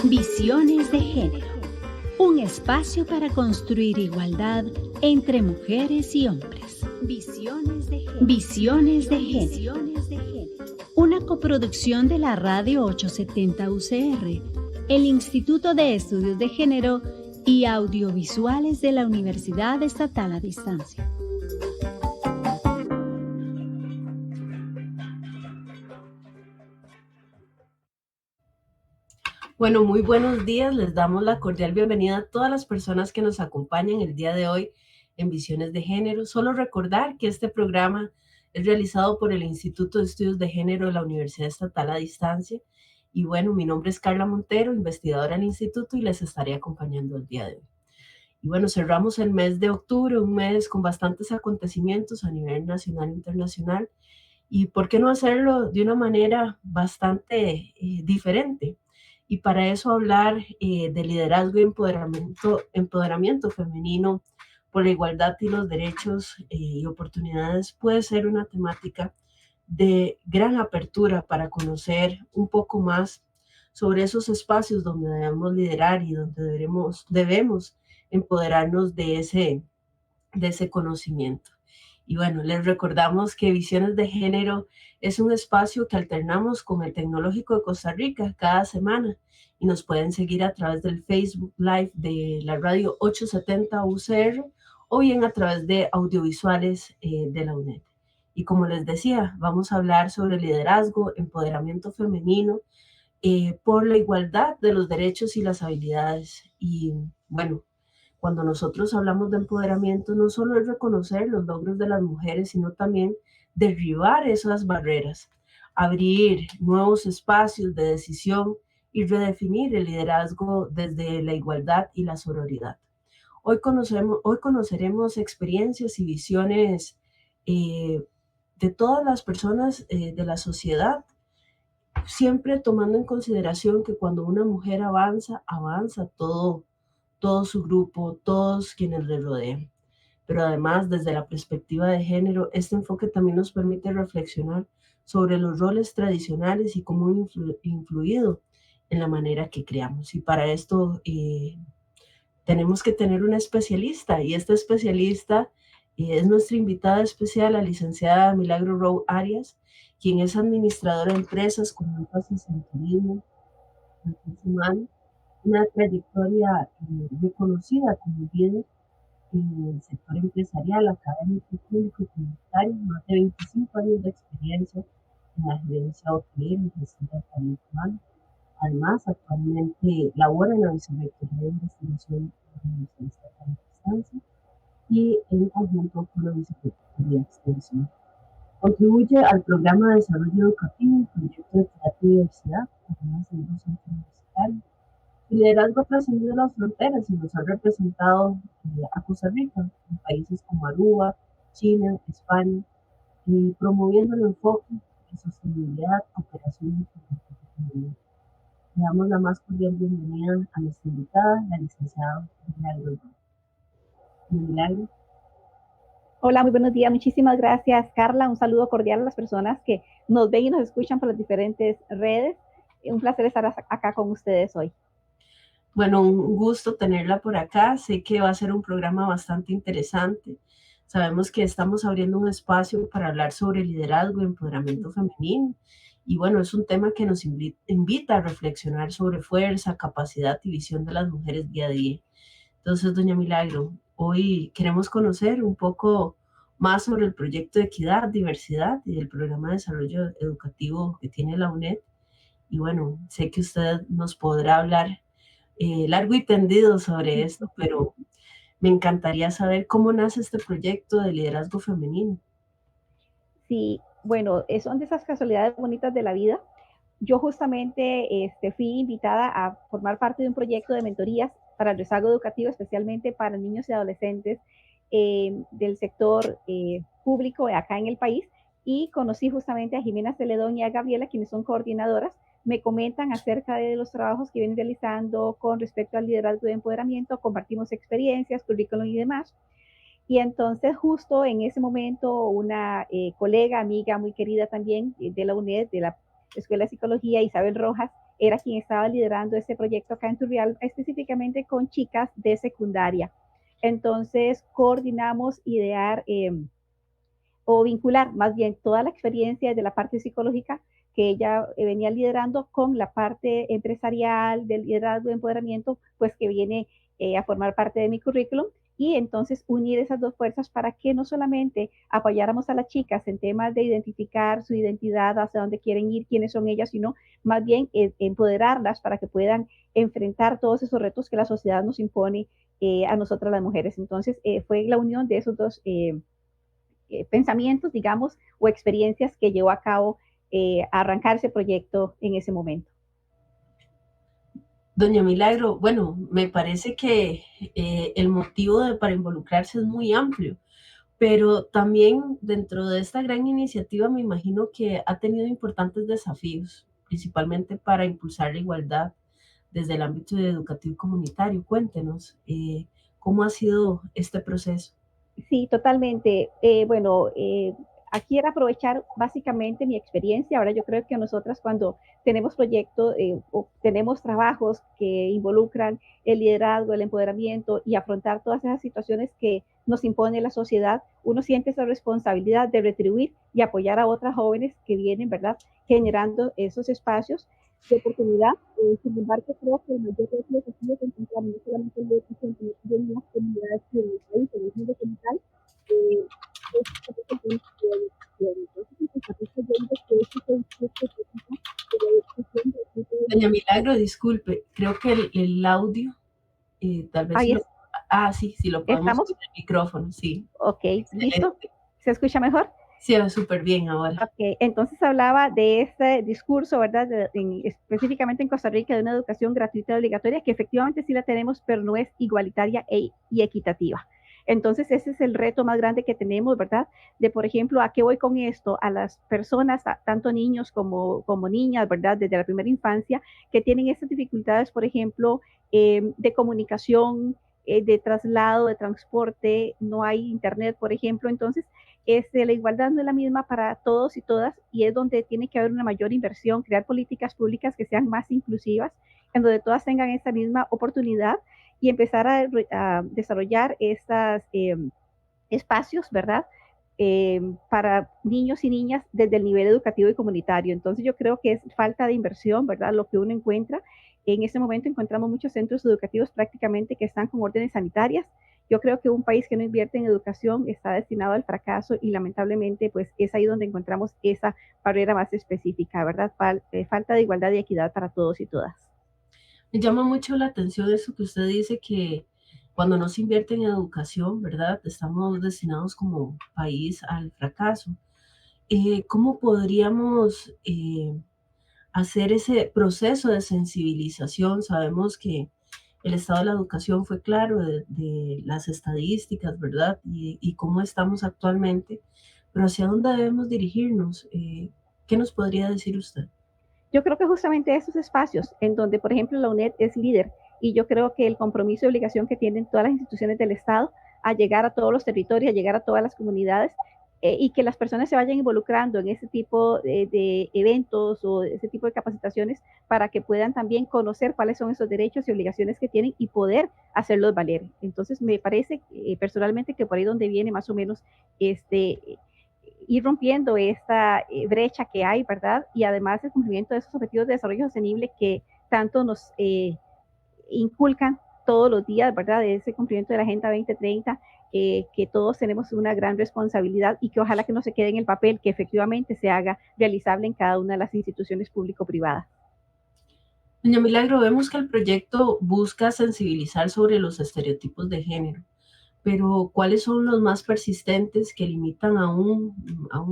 Visiones de género. Un espacio para construir igualdad entre mujeres y hombres. Visiones de género. Visiones de género. Una coproducción de la Radio 870 UCR, el Instituto de Estudios de Género y Audiovisuales de la Universidad Estatal a Distancia. Bueno, muy buenos días. Les damos la cordial bienvenida a todas las personas que nos acompañan el día de hoy en Visiones de Género. Solo recordar que este programa es realizado por el Instituto de Estudios de Género de la Universidad Estatal a Distancia. Y bueno, mi nombre es Carla Montero, investigadora del instituto, y les estaré acompañando el día de hoy. Y bueno, cerramos el mes de octubre, un mes con bastantes acontecimientos a nivel nacional e internacional. Y por qué no hacerlo de una manera bastante diferente. Y para eso hablar de liderazgo y empoderamiento femenino por la igualdad y los derechos y oportunidades puede ser una temática de gran apertura para conocer un poco más sobre esos espacios donde debemos liderar y donde debemos empoderarnos de ese conocimiento. Y bueno, les recordamos que Visiones de Género es un espacio que alternamos con el Tecnológico de Costa Rica cada semana y nos pueden seguir a través del Facebook Live de la Radio 870 UCR o bien a través de audiovisuales de la UNED. Y como les decía, vamos a hablar sobre liderazgo, empoderamiento femenino, por la igualdad de los derechos y las habilidades. Y bueno, cuando nosotros hablamos de empoderamiento, no solo es reconocer los logros de las mujeres, sino también derribar esas barreras, abrir nuevos espacios de decisión y redefinir el liderazgo desde la igualdad y la sororidad. Hoy conoceremos experiencias y visiones de todas las personas de la sociedad, siempre tomando en consideración que cuando una mujer avanza todo su grupo, todos quienes le rodean. Pero además, desde la perspectiva de género, este enfoque también nos permite reflexionar sobre los roles tradicionales y cómo han influido en la manera que creamos. Y para esto tenemos que tener una especialista, y esta especialista es nuestra invitada especial, la licenciada Milagro Rowe Arias, quien es administradora de empresas con énfasis en turismo, recursos humanos, una trayectoria reconocida como líder en el sector empresarial, académico, público y comunitario, más de 25 años de experiencia en la gerencia hotelera y gestión de talento humano. Además, actualmente labora en la Vicerrectoría de Investigación de la Universidad Estatal de Distancia y en conjunto con la Vicerrectoría de Extensión. Contribuye al programa de desarrollo educativo, el proyecto de equidad y diversidad, además de un centro universitario. Su liderazgo ha trascendido las fronteras y nos ha representado a Costa Rica en países como Aruba, China, España, y promoviendo el enfoque de sostenibilidad, cooperación y emprendimiento. Le damos la más cordial bienvenida a nuestra invitada, la licenciada Milagro. Milagro. Hola, muy buenos días. Muchísimas gracias, Carla. Un saludo cordial a las personas que nos ven y nos escuchan por las diferentes redes. Un placer estar acá con ustedes hoy. Bueno, un gusto tenerla por acá. Sé que va a ser un programa bastante interesante. Sabemos que estamos abriendo un espacio para hablar sobre liderazgo y empoderamiento femenino. Y bueno, es un tema que nos invita a reflexionar sobre fuerza, capacidad y visión de las mujeres día a día. Entonces, doña Milagro, hoy queremos conocer un poco más sobre el proyecto de equidad, diversidad y el programa de desarrollo educativo que tiene la UNED. Y bueno, sé que usted nos podrá hablar largo y tendido sobre esto, pero me encantaría saber cómo nace este proyecto de liderazgo femenino. Sí, bueno, son de esas casualidades bonitas de la vida. Yo justamente fui invitada a formar parte de un proyecto de mentorías para el rezago educativo, especialmente para niños y adolescentes del sector público acá en el país, y conocí justamente a Jimena Celedón y a Gabriela, quienes son coordinadoras. Me comentan acerca de los trabajos que vienen realizando con respecto al liderazgo de empoderamiento, compartimos experiencias, currículum y demás. Y entonces justo en ese momento una colega, amiga muy querida también de la UNED, de la Escuela de Psicología, Isabel Rojas, era quien estaba liderando ese proyecto acá en Turrialba, específicamente con chicas de secundaria. Entonces, coordinamos idear o vincular más bien toda la experiencia de la parte psicológica que ella venía liderando con la parte empresarial, del liderazgo de empoderamiento, pues que viene a formar parte de mi currículum, y entonces unir esas dos fuerzas para que no solamente apoyáramos a las chicas en temas de identificar su identidad, hacia dónde quieren ir, quiénes son ellas, sino más bien empoderarlas para que puedan enfrentar todos esos retos que la sociedad nos impone a nosotras las mujeres. Entonces fue la unión de esos dos pensamientos, digamos, o experiencias que llevó a cabo a arrancar ese proyecto en ese momento. Doña Milagro, bueno, me parece que el motivo para involucrarse es muy amplio, pero también dentro de esta gran iniciativa me imagino que ha tenido importantes desafíos, principalmente para impulsar la igualdad desde el ámbito educativo y comunitario. Cuéntenos, ¿cómo ha sido este proceso? Sí, totalmente. Bueno, aquí era aprovechar básicamente mi experiencia. Ahora yo creo que nosotras cuando tenemos proyectos o tenemos trabajos que involucran el liderazgo, el empoderamiento y afrontar todas esas situaciones que nos impone la sociedad, uno siente esa responsabilidad de retribuir y apoyar a otras jóvenes que vienen, ¿verdad?, generando esos espacios de oportunidad. Sin embargo, creo que el mayor de los desafíos que encontramos no solamente en la educación, sino también en las comunidades y en el país, en el mundo como tal, es el tema de la educación. Entonces, el desafío yo digo que es un discurso técnico de la educación del tipo de Doña Milagro, disculpe, creo que el audio, tal vez si ahí lo... Ah, sí, sí, lo podemos estamos. con el micrófono, sí. Ok, listo. Excelente. ¿Se escucha mejor? Sí, va súper bien ahora. Ok, entonces hablaba de este discurso, ¿verdad? Específicamente en Costa Rica, de una educación gratuita y obligatoria, que efectivamente sí la tenemos, pero no es igualitaria y equitativa. Entonces ese es el reto más grande que tenemos, ¿verdad? De, por ejemplo, ¿a qué voy con esto? A las personas, tanto niños como niñas, ¿verdad? Desde la primera infancia, que tienen estas dificultades, por ejemplo, de comunicación, de traslado, de transporte, no hay internet, por ejemplo. Entonces, la igualdad no es la misma para todos y todas, y es donde tiene que haber una mayor inversión, crear políticas públicas que sean más inclusivas, en donde todas tengan esa misma oportunidad, y empezar a desarrollar estos espacios, ¿verdad? Para niños y niñas desde el nivel educativo y comunitario. Entonces yo creo que es falta de inversión, ¿verdad? Lo que uno encuentra. En este momento encontramos muchos centros educativos prácticamente que están con órdenes sanitarias. Yo creo que un país que no invierte en educación está destinado al fracaso, y lamentablemente pues es ahí donde encontramos esa barrera más específica, ¿verdad? Falta de igualdad y equidad para todos y todas. Me llama mucho la atención eso que usted dice, que cuando no se invierte en educación, ¿verdad? Estamos destinados como país al fracaso. ¿Cómo podríamos hacer ese proceso de sensibilización? Sabemos que el estado de la educación fue claro de las estadísticas, ¿verdad? Y cómo estamos actualmente, pero ¿hacia dónde debemos dirigirnos? ¿Qué nos podría decir usted? Yo creo que justamente esos espacios en donde, por ejemplo, la UNED es líder, y yo creo que el compromiso y obligación que tienen todas las instituciones del Estado a llegar a todos los territorios, a llegar a todas las comunidades, y que las personas se vayan involucrando en ese tipo de eventos o ese tipo de capacitaciones, para que puedan también conocer cuáles son esos derechos y obligaciones que tienen y poder hacerlos valer. Entonces, me parece personalmente que por ahí donde viene más o menos este ir rompiendo esta brecha que hay, ¿verdad? Y además el cumplimiento de esos objetivos de desarrollo sostenible que tanto nos inculcan todos los días, ¿verdad? De ese cumplimiento de la Agenda 2030, que todos tenemos una gran responsabilidad, y que ojalá que no se quede en el papel, que efectivamente se haga realizable en cada una de las instituciones público-privadas. Doña Milagro, vemos que el proyecto busca sensibilizar sobre los estereotipos de género, pero ¿cuáles son los más persistentes que limitan aún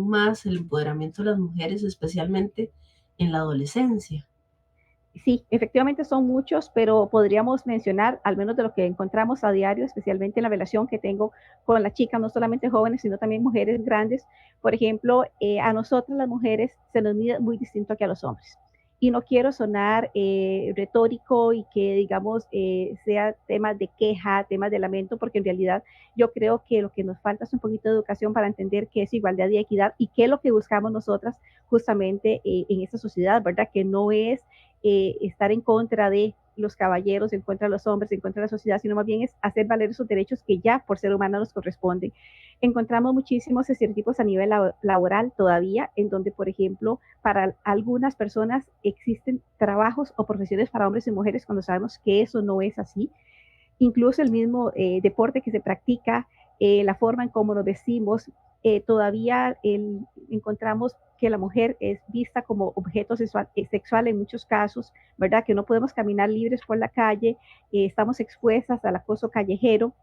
más el empoderamiento de las mujeres, especialmente en la adolescencia? Sí, efectivamente son muchos, pero podríamos mencionar al menos de lo que encontramos a diario, especialmente en la relación que tengo con las chicas, no solamente jóvenes, sino también mujeres grandes. Por ejemplo, a nosotras las mujeres se nos mide muy distinto que a los hombres. Y no quiero sonar retórico y que, digamos, sea temas de queja, temas de lamento, porque en realidad yo creo que lo que nos falta es un poquito de educación para entender qué es igualdad y equidad, y qué es lo que buscamos nosotras justamente en esta sociedad, ¿verdad? Que no es estar en contra de los caballeros, en contra de los hombres, en contra de la sociedad, sino más bien es hacer valer esos derechos que ya por ser humano nos corresponden. Encontramos muchísimos estereotipos a nivel laboral todavía, en donde, por ejemplo, para algunas personas existen trabajos o profesiones para hombres y mujeres cuando sabemos que eso no es así. Incluso el mismo deporte que se practica, la forma en cómo nos vestimos, todavía encontramos que la mujer es vista como objeto sexual en muchos casos, ¿verdad? Que no podemos caminar libres por la calle, estamos expuestas al acoso callejero,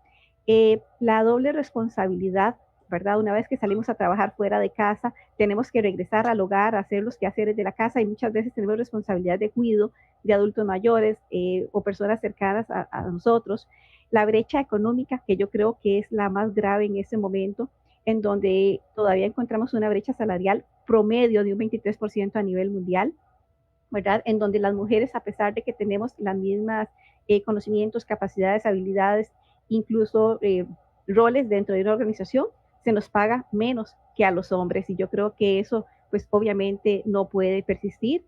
la doble responsabilidad, ¿verdad? Una vez que salimos a trabajar fuera de casa, tenemos que regresar al hogar, hacer los quehaceres de la casa y muchas veces tenemos responsabilidad de cuidado de adultos mayores o personas cercanas a nosotros. La brecha económica, que yo creo que es la más grave en ese momento, en donde todavía encontramos una brecha salarial promedio de un 23% a nivel mundial, ¿verdad? En donde las mujeres, a pesar de que tenemos las mismas conocimientos, capacidades, habilidades, incluso roles dentro de una organización, se nos paga menos que a los hombres. Y yo creo que eso, pues obviamente no puede persistir.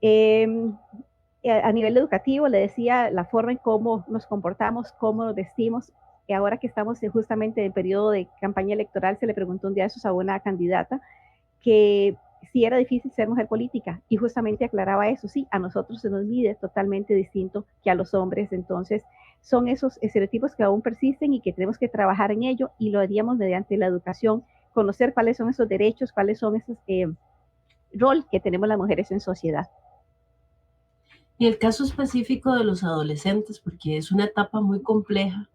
A nivel educativo, le decía, la forma en cómo nos comportamos, cómo nos vestimos. Y ahora que estamos justamente en periodo de campaña electoral, se le preguntó un día eso a una candidata, que si era difícil ser mujer política, y justamente aclaraba eso, sí, a nosotros se nos mide totalmente distinto que a los hombres. Entonces son esos estereotipos que aún persisten y que tenemos que trabajar en ello, y lo haríamos mediante la educación, conocer cuáles son esos derechos, cuáles son esos rol que tenemos las mujeres en sociedad. En el caso específico de los adolescentes, porque es una etapa muy compleja,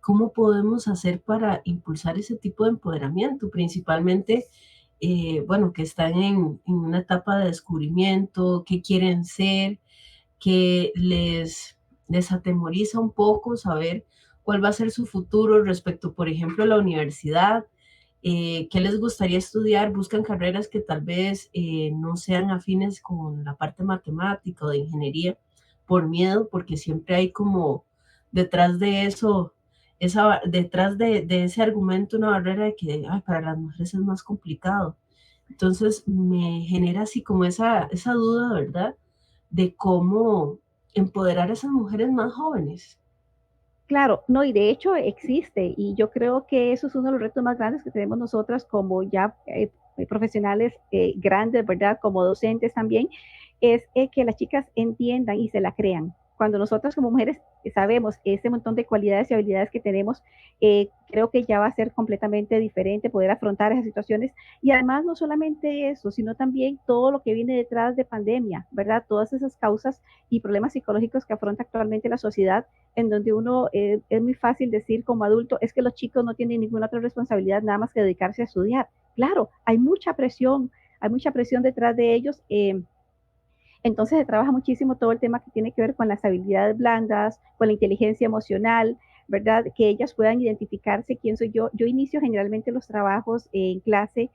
¿cómo podemos hacer para impulsar ese tipo de empoderamiento? Principalmente, bueno, que están en una etapa de descubrimiento, qué quieren ser, que les atemoriza un poco saber cuál va a ser su futuro respecto, por ejemplo, a la universidad, qué les gustaría estudiar, buscan carreras que tal vez no sean afines con la parte matemática o de ingeniería por miedo, porque siempre hay como detrás de eso, detrás de ese argumento una barrera de que ay, para las mujeres es más complicado. Entonces me genera así como esa duda, ¿verdad? De cómo empoderar a esas mujeres más jóvenes. Claro, no, y de hecho existe, y yo creo que eso es uno de los retos más grandes que tenemos nosotras como ya profesionales grandes, ¿verdad? Como docentes también, es que las chicas entiendan y se la crean. Cuando nosotras como mujeres sabemos ese montón de cualidades y habilidades que tenemos, creo que ya va a ser completamente diferente poder afrontar esas situaciones. Y además no solamente eso, sino también todo lo que viene detrás de pandemia, ¿verdad? Todas esas causas y problemas psicológicos que afronta actualmente la sociedad, en donde uno es muy fácil decir como adulto, es que los chicos no tienen ninguna otra responsabilidad nada más que dedicarse a estudiar. Claro, hay mucha presión detrás de ellos. Entonces se trabaja muchísimo todo el tema que tiene que ver con las habilidades blandas, con la inteligencia emocional, ¿verdad? Que ellas puedan identificarse quién soy yo. Yo inicio generalmente los trabajos en clase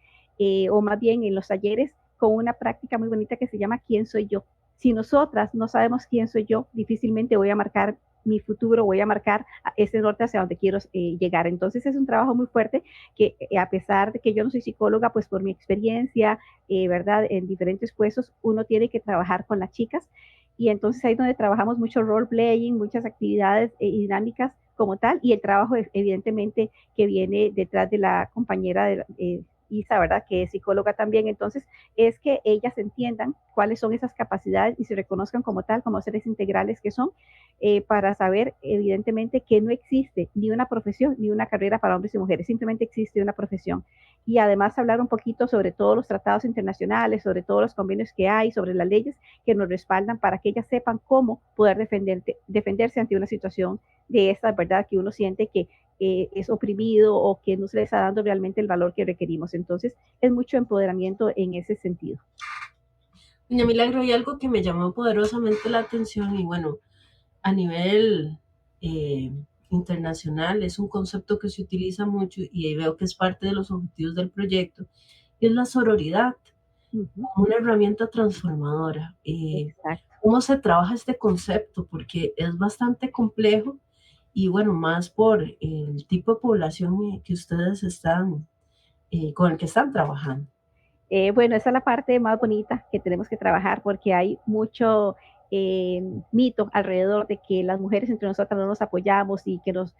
o más bien en los talleres con una práctica muy bonita que se llama ¿quién soy yo? Si nosotras no sabemos quién soy yo, difícilmente voy a marcar mi futuro, voy a marcar ese norte hacia donde quiero llegar. Entonces es un trabajo muy fuerte que a pesar de que yo no soy psicóloga, pues por mi experiencia, ¿verdad? En diferentes puestos, uno tiene que trabajar con las chicas, y entonces ahí es donde trabajamos mucho role playing, muchas actividades dinámicas como tal, y el trabajo evidentemente que viene detrás de la compañera de Isa, ¿verdad? Que es psicóloga también. Entonces es que ellas entiendan cuáles son esas capacidades y se reconozcan como tal, como seres integrales que son, para saber evidentemente que no existe ni una profesión ni una carrera para hombres y mujeres, simplemente existe una profesión. Y además hablar un poquito sobre todos los tratados internacionales, sobre todos los convenios que hay, sobre las leyes que nos respaldan para que ellas sepan cómo poder defenderse ante una situación de esta, ¿verdad? Que uno siente que es oprimido o que no se le está dando realmente el valor que requerimos. Entonces, es mucho empoderamiento en ese sentido. Doña Milagro, hay algo que me llamó poderosamente la atención y bueno, a nivel internacional es un concepto que se utiliza mucho y ahí veo que es parte de los objetivos del proyecto, y es la sororidad como una herramienta transformadora. ¿Cómo se trabaja este concepto? Porque es bastante complejo y bueno, más por el tipo de población que ustedes están, con el que están trabajando. Bueno, esa es la parte más bonita que tenemos que trabajar porque hay mucho mito alrededor de que las mujeres entre nosotras no nos apoyamos y que nos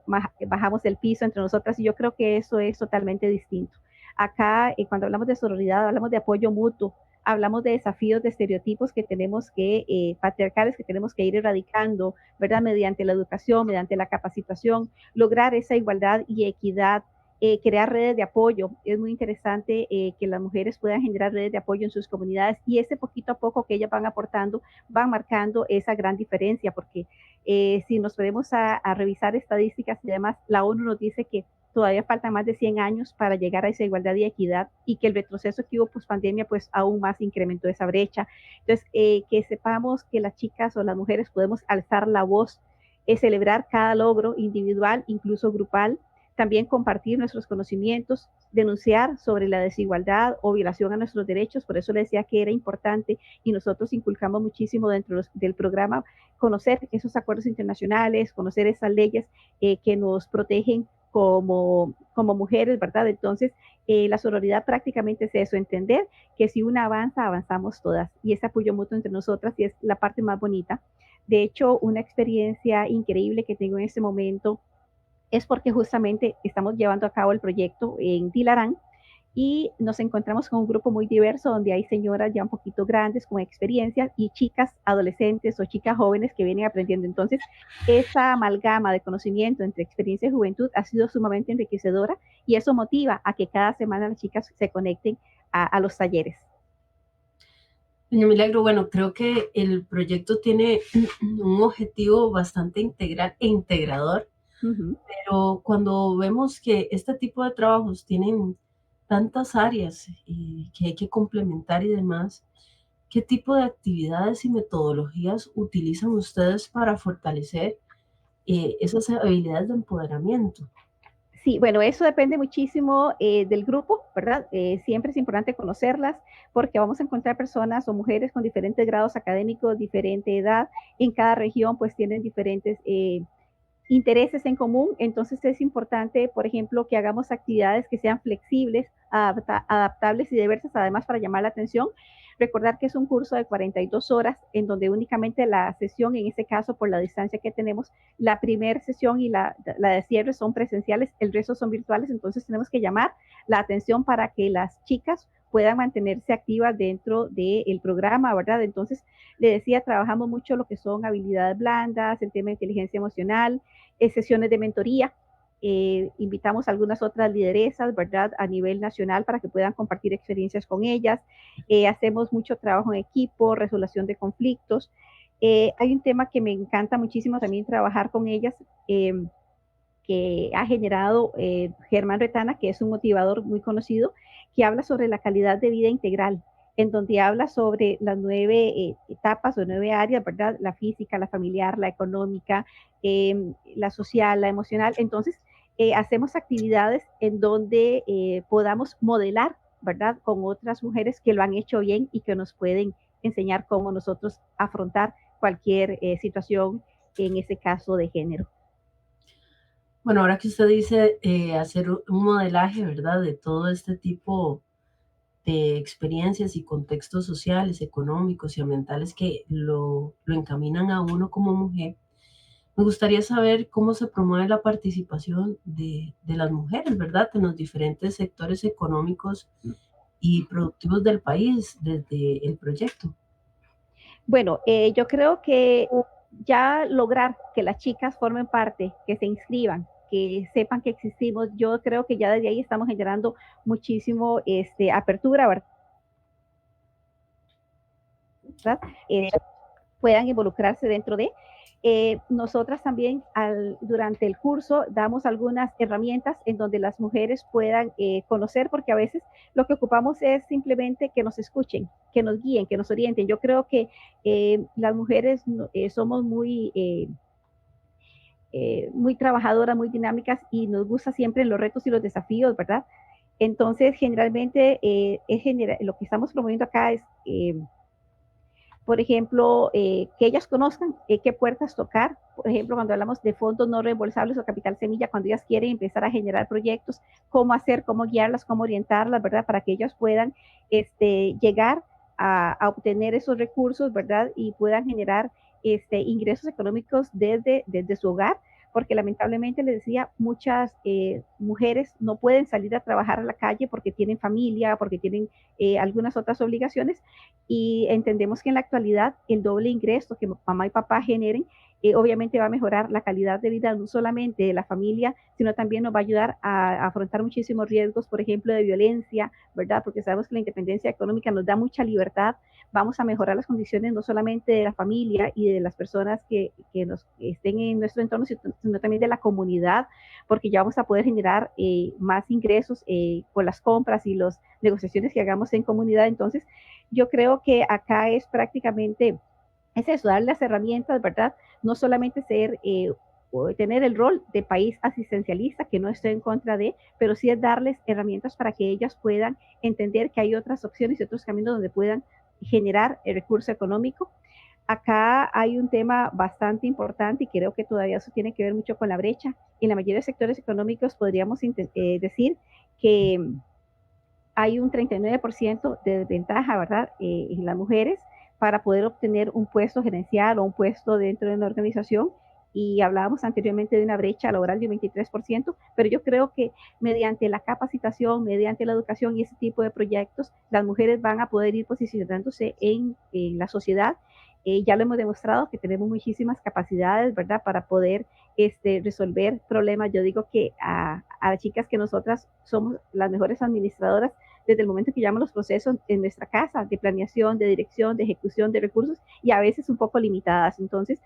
bajamos el piso entre nosotras y yo creo que eso es totalmente distinto. Acá, cuando hablamos de sororidad, hablamos de apoyo mutuo, hablamos de desafíos de estereotipos que tenemos que, patriarcales que tenemos que ir erradicando, ¿verdad? Mediante la educación, mediante la capacitación, lograr esa igualdad y equidad, crear redes de apoyo. Es muy interesante que las mujeres puedan generar redes de apoyo en sus comunidades y ese poquito a poco que ellas van aportando van marcando esa gran diferencia, porque si nos ponemos a revisar estadísticas y demás, la ONU nos dice que todavía faltan más de 100 años para llegar a esa igualdad y equidad y que el retroceso que hubo post pandemia pues aún más incrementó esa brecha. Entonces, que sepamos que las chicas o las mujeres podemos alzar la voz, celebrar cada logro individual, incluso grupal, también compartir nuestros conocimientos, denunciar sobre la desigualdad o violación a nuestros derechos. Por eso le decía que era importante y nosotros inculcamos muchísimo dentro del programa conocer esos acuerdos internacionales, conocer esas leyes que nos protegen como mujeres, ¿verdad? Entonces, la sororidad prácticamente es eso, entender que si una avanza, avanzamos todas. Y ese apoyo mutuo entre nosotras y es la parte más bonita. De hecho, una experiencia increíble que tengo en este momento es porque justamente estamos llevando a cabo el proyecto en Dilarán y nos encontramos con un grupo muy diverso donde hay señoras ya un poquito grandes con experiencias y chicas adolescentes o chicas jóvenes que vienen aprendiendo. Entonces, esa amalgama de conocimiento entre experiencia y juventud ha sido sumamente enriquecedora y eso motiva a que cada semana las chicas se conecten a los talleres. Doña Milagro, bueno, creo que el proyecto tiene un objetivo bastante integral e integrador. Pero cuando vemos que este tipo de trabajos tienen tantas áreas y que hay que complementar y demás, ¿qué tipo de actividades y metodologías utilizan ustedes para fortalecer esas habilidades de empoderamiento? Sí, bueno, eso depende muchísimo del grupo, ¿verdad? Siempre es importante conocerlas porque vamos a encontrar personas o mujeres con diferentes grados académicos, diferente edad. En cada región pues tienen diferentes intereses en común, entonces es importante, por ejemplo, que hagamos actividades que sean flexibles, adaptables y diversas, además para llamar la atención. Recordar que es un curso de 42 horas en donde únicamente la sesión, en este caso por la distancia que tenemos, la primera sesión y la de cierre son presenciales, el resto son virtuales, entonces tenemos que llamar la atención para que las chicas puedan mantenerse activas dentro del programa, ¿verdad? Entonces, le decía, trabajamos mucho lo que son habilidades blandas, el tema de inteligencia emocional, sesiones de mentoría. Invitamos a algunas otras lideresas, ¿verdad?, a nivel nacional para que puedan compartir experiencias con ellas. Hacemos mucho trabajo en equipo, resolución de conflictos. Hay un tema que me encanta muchísimo también trabajar con ellas, que ha generado Germán Retana, que es un motivador muy conocido, que habla sobre la calidad de vida integral, en donde habla sobre las 9 etapas o 9 áreas, ¿verdad? La física, la familiar, la económica, la social, la emocional. Entonces, hacemos actividades en donde podamos modelar, ¿verdad? Con otras mujeres que lo han hecho bien y que nos pueden enseñar cómo nosotros afrontar cualquier situación, en ese caso de género. Bueno, ahora que usted dice hacer un modelaje, ¿verdad? De todo este tipo de experiencias y contextos sociales, económicos y ambientales que lo encaminan a uno como mujer, me gustaría saber cómo se promueve la participación de las mujeres, ¿verdad? En los diferentes sectores económicos y productivos del país desde el proyecto. Bueno, yo creo que ya lograr que las chicas formen parte, que se inscriban, que sepan que existimos, yo creo que ya desde ahí estamos generando muchísimo apertura, ¿verdad? Puedan involucrarse dentro de. Nosotras también durante el curso damos algunas herramientas en donde las mujeres puedan conocer, porque a veces lo que ocupamos es simplemente que nos escuchen, que nos guíen, que nos orienten. Yo creo que las mujeres somos muy trabajadoras, muy dinámicas y nos gusta siempre los retos y los desafíos, ¿verdad? Entonces, generalmente, lo que estamos promoviendo acá es por ejemplo, que ellas conozcan qué puertas tocar. Por ejemplo, cuando hablamos de fondos no reembolsables o capital semilla, cuando ellas quieren empezar a generar proyectos, cómo hacer, cómo guiarlas, cómo orientarlas, ¿verdad? Para que ellas puedan llegar a obtener esos recursos, ¿verdad? Y puedan generar ingresos económicos desde su hogar, porque lamentablemente les decía, muchas mujeres no pueden salir a trabajar a la calle porque tienen familia, porque tienen algunas otras obligaciones, y entendemos que en la actualidad el doble ingreso que mamá y papá generen obviamente va a mejorar la calidad de vida no solamente de la familia, sino también nos va a ayudar a afrontar muchísimos riesgos, por ejemplo, de violencia, ¿verdad? Porque sabemos que la independencia económica nos da mucha libertad. Vamos a mejorar las condiciones no solamente de la familia y de las personas que estén en nuestro entorno, sino también de la comunidad, porque ya vamos a poder generar más ingresos con las compras y las negociaciones que hagamos en comunidad. Entonces, yo creo que acá es prácticamente es eso, dar las herramientas, ¿verdad? No solamente tener el rol de país asistencialista, que no estoy en contra de, pero sí es darles herramientas para que ellas puedan entender que hay otras opciones y otros caminos donde puedan generar el recurso económico. Acá hay un tema bastante importante y creo que todavía eso tiene que ver mucho con la brecha. En la mayoría de sectores económicos podríamos decir que hay un 39% de desventaja, ¿verdad?, en las mujeres para poder obtener un puesto gerencial o un puesto dentro de una organización. Y hablábamos anteriormente de una brecha laboral de un 23%, pero yo creo que mediante la capacitación, mediante la educación y ese tipo de proyectos, las mujeres van a poder ir posicionándose en la sociedad. Ya lo hemos demostrado que tenemos muchísimas capacidades, ¿verdad?, para poder resolver problemas. Yo digo que a las chicas que nosotras somos las mejores administradoras desde el momento que llevamos los procesos en nuestra casa de planeación, de dirección, de ejecución de recursos, y a veces un poco limitadas. Entonces,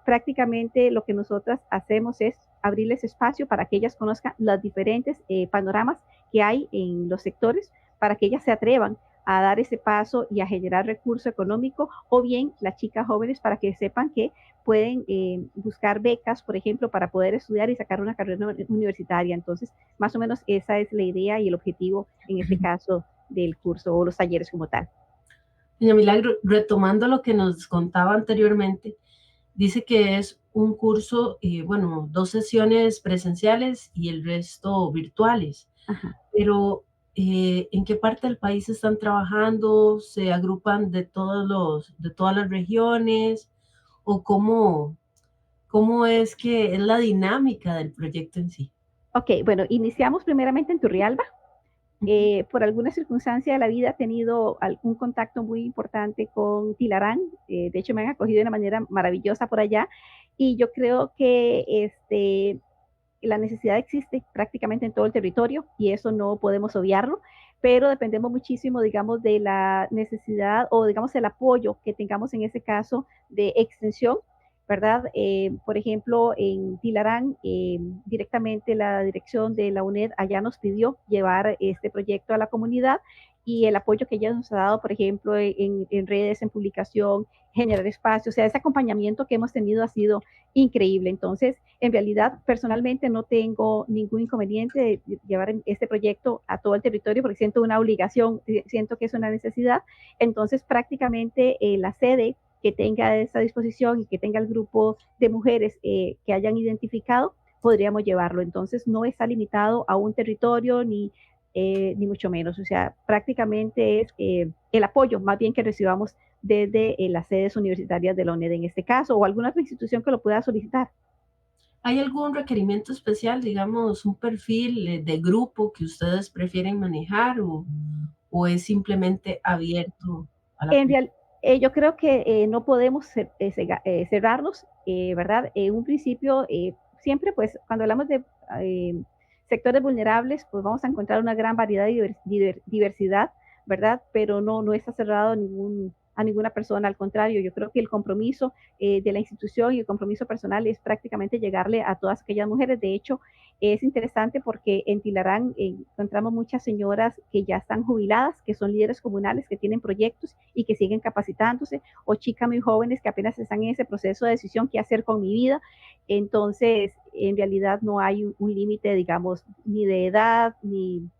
prácticamente lo que nosotras hacemos es abrirles espacio para que ellas conozcan los diferentes panoramas que hay en los sectores, para que ellas se atrevan a dar ese paso y a generar recurso económico, o bien las chicas jóvenes para que sepan que pueden buscar becas, por ejemplo, para poder estudiar y sacar una carrera universitaria. Entonces, más o menos esa es la idea y el objetivo en este caso del curso o los talleres como tal. Doña Milagro, retomando lo que nos contaba anteriormente, dice que es un curso, bueno, 2 sesiones presenciales y el resto virtuales. Ajá. Pero, ¿en qué parte del país están trabajando? ¿Se agrupan de todas las regiones? ¿O cómo es que es la dinámica del proyecto en sí? Ok, bueno, iniciamos primeramente en Turrialba. Ujú. Por alguna circunstancia de la vida he tenido un contacto muy importante con Tilarán. De hecho, me han acogido de una manera maravillosa por allá. Y yo creo que la necesidad existe prácticamente en todo el territorio y eso no podemos obviarlo, pero dependemos muchísimo, digamos, de la necesidad o, digamos, el apoyo que tengamos en ese caso de extensión, ¿verdad? Por ejemplo, en Tilarán, directamente la dirección de la UNED allá nos pidió llevar este proyecto a la comunidad, y el apoyo que ella nos ha dado, por ejemplo, en redes, en publicación, generar espacio, o sea, ese acompañamiento que hemos tenido ha sido increíble. Entonces, en realidad, personalmente no tengo ningún inconveniente de llevar este proyecto a todo el territorio porque siento una obligación, siento que es una necesidad. Entonces, prácticamente la sede que tenga esa disposición y que tenga el grupo de mujeres que hayan identificado, podríamos llevarlo. Entonces, no está limitado a un territorio ni mucho menos. O sea, prácticamente es el apoyo más bien que recibamos desde las sedes universitarias de la UNED en este caso, o alguna otra institución que lo pueda solicitar. ¿Hay algún requerimiento especial, digamos, un perfil de grupo que ustedes prefieren manejar o es simplemente abierto a la En comunidad? real, yo creo que no podemos cerrarnos, ¿verdad? En un principio, siempre pues cuando hablamos de eh, sectores vulnerables, pues vamos a encontrar una gran variedad de diversidad, ¿verdad? Pero no está cerrado a ninguna persona, al contrario, yo creo que el compromiso de la institución y el compromiso personal es prácticamente llegarle a todas aquellas mujeres. De hecho, es interesante porque en Tilarán encontramos muchas señoras que ya están jubiladas, que son líderes comunales, que tienen proyectos y que siguen capacitándose, o chicas muy jóvenes que apenas están en ese proceso de decisión, qué hacer con mi vida. Entonces, en realidad no hay un límite, digamos, ni de edad, ni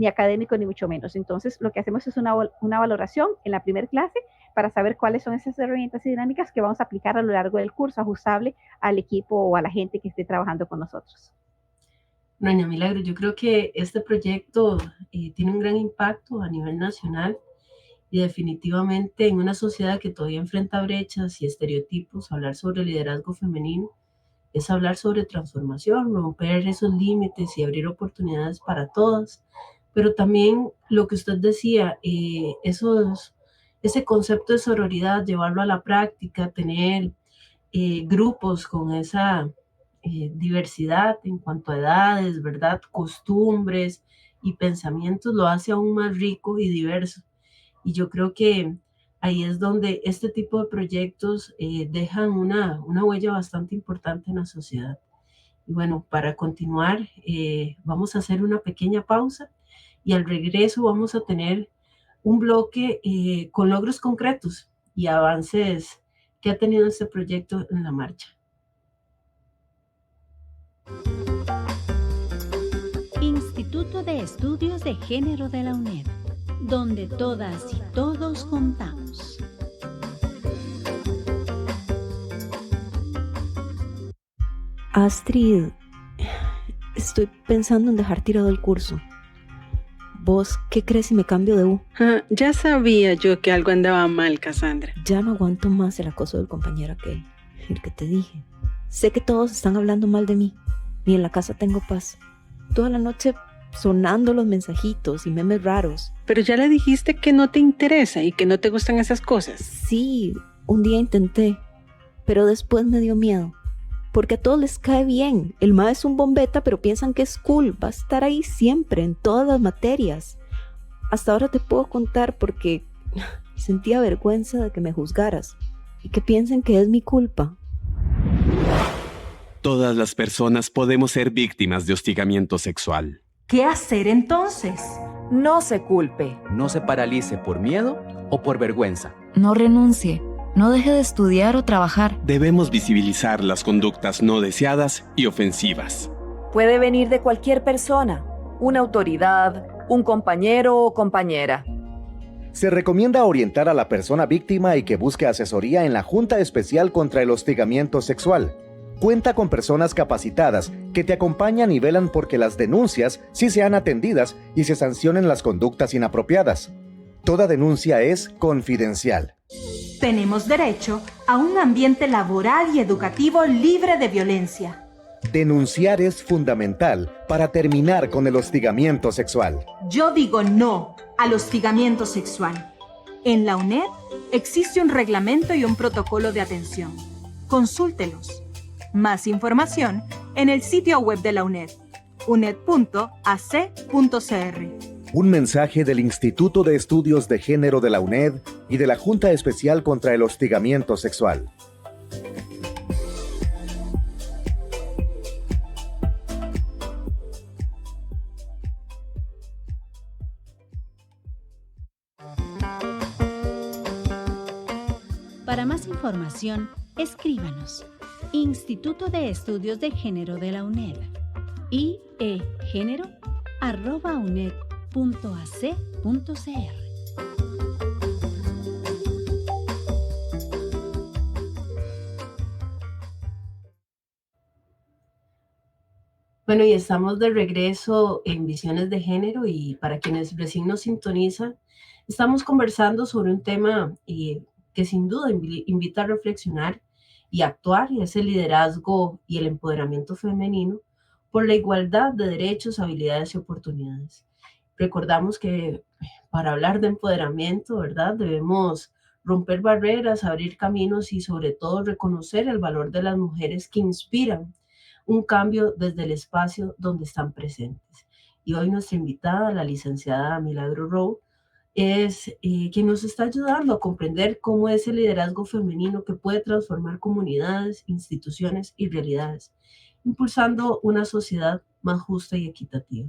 académico, ni mucho menos. Entonces, lo que hacemos es una valoración en la primera clase para saber cuáles son esas herramientas y dinámicas que vamos a aplicar a lo largo del curso, ajustable al equipo o a la gente que esté trabajando con nosotros. Doña Milagro, yo creo que este proyecto tiene un gran impacto a nivel nacional y definitivamente en una sociedad que todavía enfrenta brechas y estereotipos, hablar sobre liderazgo femenino es hablar sobre transformación, romper esos límites y abrir oportunidades para todas. Pero también lo que usted decía, ese concepto de sororidad, llevarlo a la práctica, tener grupos con esa diversidad en cuanto a edades, ¿verdad? Costumbres y pensamientos, lo hace aún más rico y diverso. Y yo creo que ahí es donde este tipo de proyectos dejan una huella bastante importante en la sociedad. Y bueno, para continuar, vamos a hacer una pequeña pausa y al regreso vamos a tener un bloque con logros concretos y avances que ha tenido este proyecto en la marcha. Instituto de Estudios de Género de la UNED, donde todas y todos contamos. Astrid, estoy pensando en dejar tirado el curso. ¿Vos qué crees si me cambio de U? Ya sabía yo que algo andaba mal, Cassandra. Ya no aguanto más el acoso del compañero aquel, el que te dije. Sé que todos están hablando mal de mí. Ni en la casa tengo paz. Toda la noche sonando los mensajitos y memes raros. Pero ya le dijiste que no te interesa y que no te gustan esas cosas. Sí, un día intenté, pero después me dio miedo. Porque a todos les cae bien. El mae es un bombeta, pero piensan que es cool. Va a estar ahí siempre, en todas las materias. Hasta ahora te puedo contar porque sentía vergüenza de que me juzgaras y que piensen que es mi culpa. Todas las personas podemos ser víctimas de hostigamiento sexual. ¿Qué hacer entonces? No se culpe. No se paralice por miedo o por vergüenza. No renuncie. No deje de estudiar o trabajar. Debemos visibilizar las conductas no deseadas y ofensivas. Puede venir de cualquier persona, una autoridad, un compañero o compañera. Se recomienda orientar a la persona víctima y que busque asesoría en la Junta Especial contra el Hostigamiento Sexual. Cuenta con personas capacitadas que te acompañan y velan porque las denuncias sí sean atendidas y se sancionen las conductas inapropiadas. Toda denuncia es confidencial. Tenemos derecho a un ambiente laboral y educativo libre de violencia. Denunciar es fundamental para terminar con el hostigamiento sexual. Yo digo no al hostigamiento sexual. En la UNED existe un reglamento y un protocolo de atención. Consúltelos. Más información en el sitio web de la UNED, uned.ac.cr. Un mensaje del Instituto de Estudios de Género de la UNED y de la Junta Especial contra el Hostigamiento Sexual. Para más información, escríbanos. Instituto de Estudios de Género de la UNED. iegénero@uned.ac.cr. Bueno, y estamos de regreso en Visiones de Género y para quienes recién nos sintonizan, estamos conversando sobre un tema que sin duda invita a reflexionar y actuar, y es el liderazgo y el empoderamiento femenino por la igualdad de derechos, habilidades y oportunidades. Recordamos que para hablar de empoderamiento, ¿verdad? Debemos romper barreras, abrir caminos y sobre todo reconocer el valor de las mujeres que inspiran un cambio desde el espacio donde están presentes. Y hoy nuestra invitada, la licenciada Milagro Rowe, es quien nos está ayudando a comprender cómo es el liderazgo femenino que puede transformar comunidades, instituciones y realidades, impulsando una sociedad más justa y equitativa.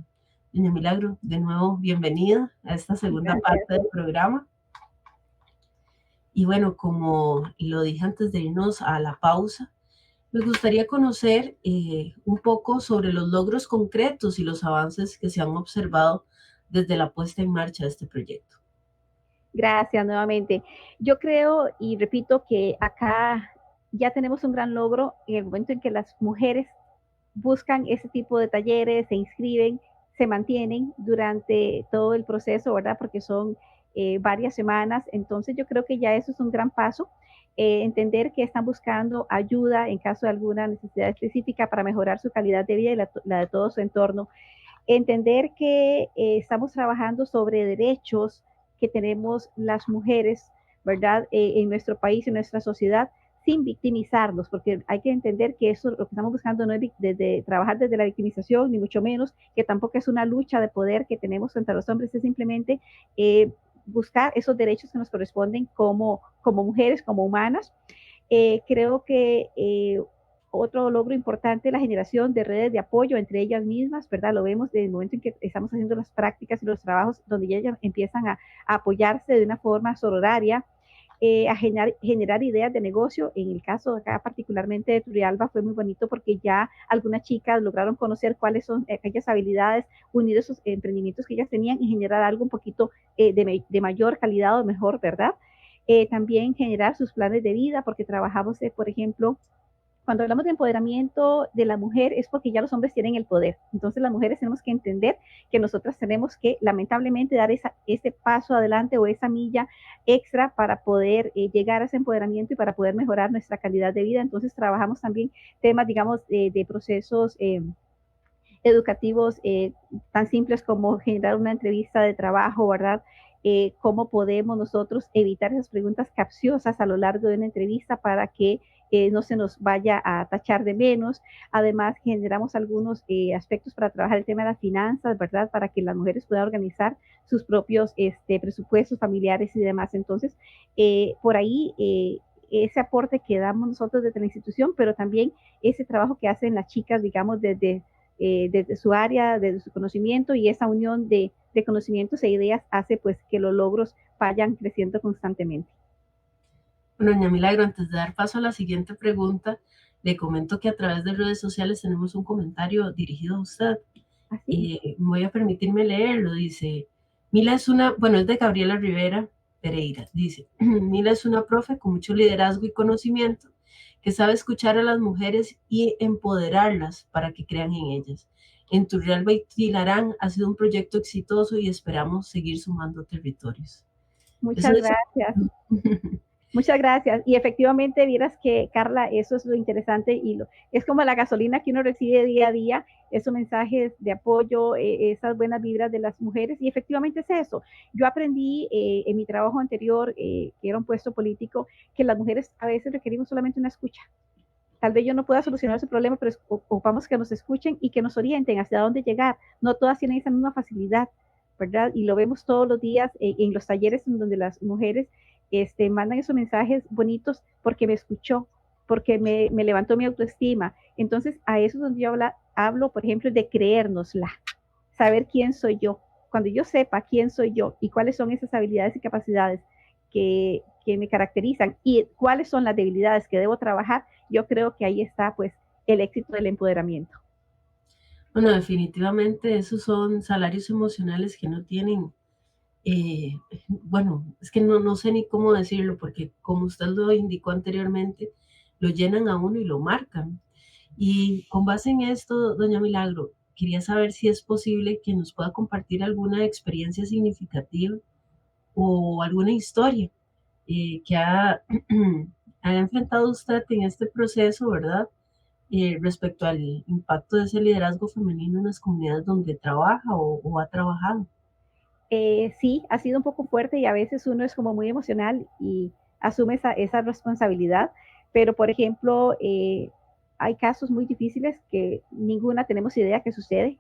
Doña Milagro, de nuevo, bienvenida a esta segunda parte del programa. Y bueno, como lo dije antes de irnos a la pausa, me gustaría conocer un poco sobre los logros concretos y los avances que se han observado desde la puesta en marcha de este proyecto. Gracias nuevamente. Yo creo y repito que acá ya tenemos un gran logro en el momento en que las mujeres buscan ese tipo de talleres, se inscriben, se mantienen durante todo el proceso, ¿verdad? Porque son varias semanas. Entonces yo creo que ya eso es un gran paso. Entender que están buscando ayuda en caso de alguna necesidad específica para mejorar su calidad de vida y la de todo su entorno. Entender que estamos trabajando sobre derechos que tenemos las mujeres, ¿verdad? En nuestro país, en nuestra sociedad, sin victimizarnos, porque hay que entender que eso lo que estamos buscando no es trabajar desde la victimización, ni mucho menos, que tampoco es una lucha de poder que tenemos entre los hombres, es simplemente buscar esos derechos que nos corresponden como mujeres, como humanas. Creo que otro logro importante es la generación de redes de apoyo entre ellas mismas, ¿verdad? Lo vemos desde el momento en que estamos haciendo las prácticas y los trabajos donde ellas empiezan a apoyarse de una forma sororaria, a generar ideas de negocio. En el caso de acá particularmente de Turrialba fue muy bonito porque ya algunas chicas lograron conocer cuáles son aquellas habilidades, unir esos emprendimientos que ellas tenían y generar algo un poquito de mayor calidad o mejor, ¿verdad? También generar sus planes de vida porque trabajamos, por ejemplo, cuando hablamos de empoderamiento de la mujer es porque ya los hombres tienen el poder. Entonces las mujeres tenemos que entender que nosotras tenemos que lamentablemente dar ese paso adelante o esa milla extra para poder llegar a ese empoderamiento y para poder mejorar nuestra calidad de vida. Entonces trabajamos también temas, digamos, de procesos educativos tan simples como generar una entrevista de trabajo, ¿verdad? Cómo podemos nosotros evitar esas preguntas capciosas a lo largo de una entrevista para que no se nos vaya a tachar de menos. Además, generamos algunos aspectos para trabajar el tema de las finanzas, ¿verdad? Para que las mujeres puedan organizar sus propios presupuestos familiares y demás. Entonces, por ahí ese aporte que damos nosotros desde la institución, pero también ese trabajo que hacen las chicas, digamos, desde su área, desde su conocimiento, y esa unión de conocimientos e ideas hace pues que los logros vayan creciendo constantemente. Bueno, doña Milagro, antes de dar paso a la siguiente pregunta, le comento que a través de redes sociales tenemos un comentario dirigido a usted. Voy a permitirme leerlo. Dice, Mila es una, bueno, es de Gabriela Rivera Pereira. Dice, Mila es una profe con mucho liderazgo y conocimiento que sabe escuchar a las mujeres y empoderarlas para que crean en ellas. En Turrialba y Tilarán ha sido un proyecto exitoso y esperamos seguir sumando territorios. Muchas gracias. Muchas gracias. Y efectivamente, vieras que, Carla, eso es lo interesante y es como la gasolina que uno recibe día a día, esos mensajes de apoyo, esas buenas vibras de las mujeres. Y efectivamente es eso. Yo aprendí en mi trabajo anterior, que era un puesto político, que las mujeres a veces requerimos solamente una escucha. Tal vez yo no pueda solucionar ese problema, pero ocupamos que nos escuchen y que nos orienten hacia dónde llegar. No todas tienen esa misma facilidad, ¿verdad? Y lo vemos todos los días en los talleres en donde las mujeres mandan esos mensajes bonitos porque me escuchó, porque me levantó mi autoestima. Entonces, a eso es donde yo hablo, por ejemplo, de creérnosla, saber quién soy yo. Cuando yo sepa quién soy yo y cuáles son esas habilidades y capacidades que me caracterizan y cuáles son las debilidades que debo trabajar, yo creo que ahí está pues el éxito del empoderamiento. Bueno, definitivamente esos son salarios emocionales que no tienen, bueno, es que no sé ni cómo decirlo, porque como usted lo indicó anteriormente, lo llenan a uno y lo marcan. Y con base en esto, doña Milagro, quería saber si es posible que nos pueda compartir alguna experiencia significativa o alguna historia que ha enfrentado usted en este proceso, ¿verdad? Respecto al impacto de ese liderazgo femenino en las comunidades donde trabaja o ha trabajado. Sí, ha sido un poco fuerte y a veces uno es como muy emocional y asume esa responsabilidad, pero por ejemplo, hay casos muy difíciles que ninguna tenemos idea que sucede,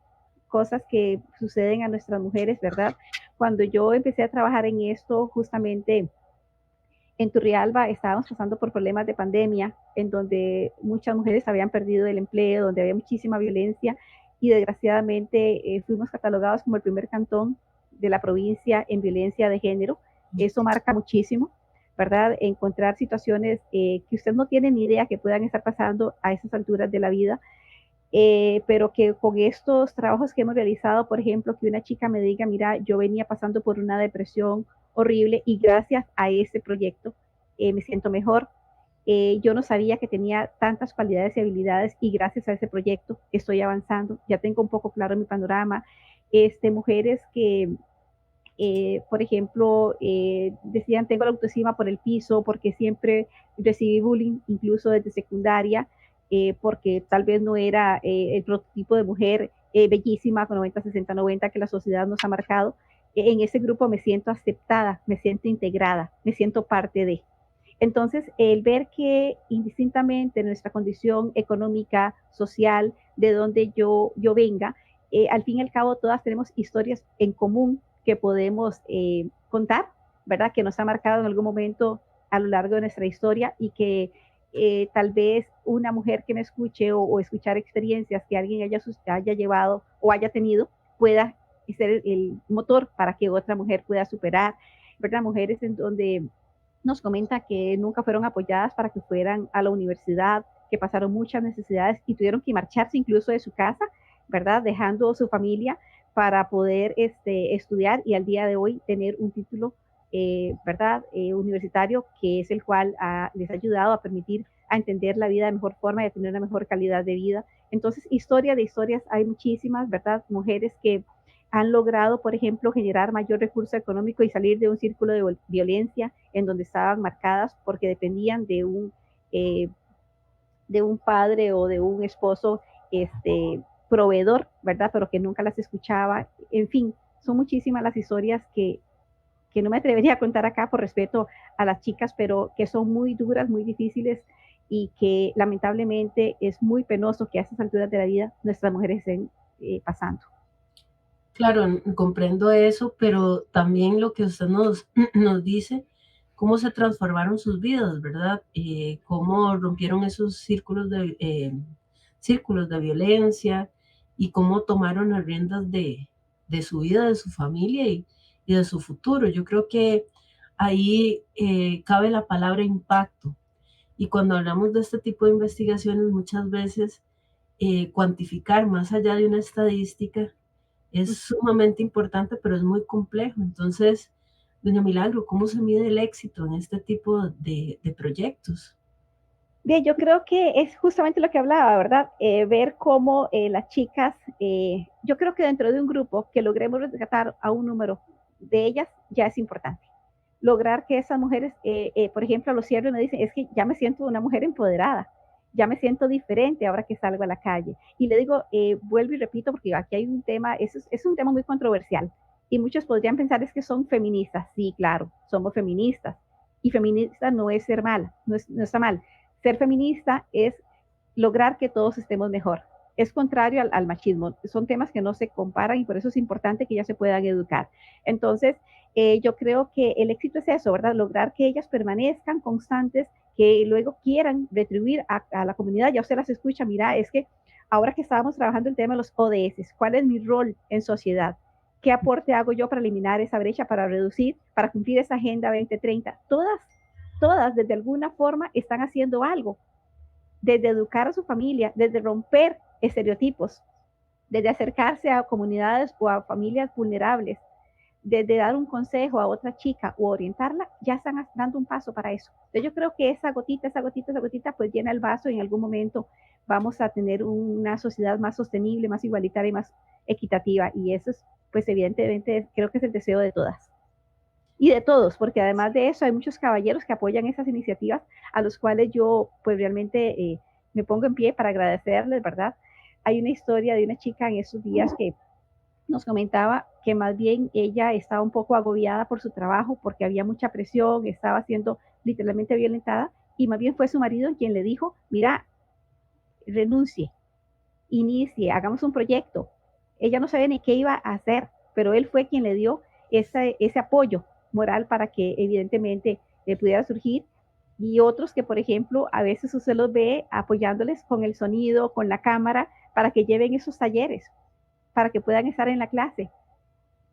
cosas que suceden a nuestras mujeres, ¿verdad? Cuando yo empecé a trabajar en esto, justamente en Turrialba estábamos pasando por problemas de pandemia, en donde muchas mujeres habían perdido el empleo, donde había muchísima violencia y desgraciadamente fuimos catalogados como el primer cantón de la provincia en violencia de género. Eso marca muchísimo, ¿verdad? Encontrar situaciones que usted no tiene ni idea que puedan estar pasando a esas alturas de la vida, pero que con estos trabajos que hemos realizado, por ejemplo, que una chica me diga, mira, yo venía pasando por una depresión horrible, y gracias a ese proyecto me siento mejor. Yo no sabía que tenía tantas cualidades y habilidades, y gracias a ese proyecto estoy avanzando, ya tengo un poco claro mi panorama. Mujeres que, por ejemplo, decían, tengo la autoestima por el piso porque siempre recibí bullying, incluso desde secundaria, porque tal vez no era el prototipo de mujer bellísima con 90, 60, 90 que la sociedad nos ha marcado. En ese grupo me siento aceptada, me siento integrada, me siento parte de. Entonces, el ver que indistintamente nuestra condición económica, social, de donde yo venga, al fin y al cabo todas tenemos historias en común que podemos contar, ¿verdad? Que nos ha marcado en algún momento a lo largo de nuestra historia, y que tal vez una mujer que me escuche o escuchar experiencias que alguien haya llevado o haya tenido pueda ser el motor para que otra mujer pueda superar, ¿verdad? Mujeres en donde nos comenta que nunca fueron apoyadas para que fueran a la universidad, que pasaron muchas necesidades y tuvieron que marcharse incluso de su casa, ¿verdad? Dejando su familia para poder estudiar, y al día de hoy tener un título, ¿verdad? Universitario, que es el cual les ha ayudado a permitir a entender la vida de mejor forma y a tener una mejor calidad de vida. Entonces, historia de historias hay muchísimas, ¿verdad? Mujeres que han logrado, por ejemplo, generar mayor recurso económico y salir de un círculo de violencia en donde estaban marcadas porque dependían de un padre o de un esposo proveedor, ¿verdad? Pero que nunca las escuchaba. En fin, son muchísimas las historias que no me atrevería a contar acá por respeto a las chicas, pero que son muy duras, muy difíciles, y que lamentablemente es muy penoso que a estas alturas de la vida nuestras mujeres estén pasando. Claro, comprendo eso, pero también lo que usted nos dice, cómo se transformaron sus vidas, ¿verdad? Cómo rompieron esos círculos de violencia, y cómo tomaron las riendas de su vida, de su familia y de su futuro. Yo creo que ahí cabe la palabra impacto. Y cuando hablamos de este tipo de investigaciones, muchas veces cuantificar más allá de una estadística es sumamente importante, pero es muy complejo. Entonces, doña Milagro, ¿cómo se mide el éxito en este tipo de proyectos? Bien, yo creo que es justamente lo que hablaba, ¿verdad? Ver cómo las chicas, yo creo que dentro de un grupo que logremos rescatar a un número de ellas ya es importante. Lograr que esas mujeres, por ejemplo, a los cierres me dicen, es que ya me siento una mujer empoderada, ya me siento diferente ahora que salgo a la calle. Y le digo, vuelvo y repito, porque aquí hay un tema, es un tema muy controversial, y muchos podrían pensar es que son feministas. Sí, claro, somos feministas, y feminista no es ser mala, no está mal. Ser feminista es lograr que todos estemos mejor. Es contrario al machismo. Son temas que no se comparan, y por eso es importante que ellas se puedan educar. Entonces, yo creo que el éxito es eso, ¿verdad? Lograr que ellas permanezcan constantes, que luego quieran retribuir a la comunidad. Ya usted las escucha, mira, es que ahora que estábamos trabajando el tema de los ODS, ¿cuál es mi rol en sociedad? ¿Qué aporte hago yo para eliminar esa brecha, para reducir, para cumplir esa Agenda 2030? Todas desde alguna forma están haciendo algo, desde educar a su familia, desde romper estereotipos, desde acercarse a comunidades o a familias vulnerables, desde dar un consejo a otra chica o orientarla, ya están dando un paso para eso. Entonces yo creo que esa gotita, pues llena el vaso, y en algún momento vamos a tener una sociedad más sostenible, más igualitaria y más equitativa, y eso es, pues evidentemente, creo que es el deseo de todas. Y de todos, porque además de eso hay muchos caballeros que apoyan esas iniciativas, a los cuales yo pues realmente me pongo en pie para agradecerles, ¿verdad? Hay una historia de una chica en esos días que nos comentaba que más bien ella estaba un poco agobiada por su trabajo, porque había mucha presión, estaba siendo literalmente violentada, y más bien fue su marido quien le dijo, mira, renuncie, inicie, hagamos un proyecto. Ella no sabía ni qué iba a hacer, pero él fue quien le dio ese apoyo moral para que evidentemente le pudiera surgir. Y otros que, por ejemplo, a veces usted los ve apoyándoles con el sonido, con la cámara, para que lleven esos talleres, para que puedan estar en la clase.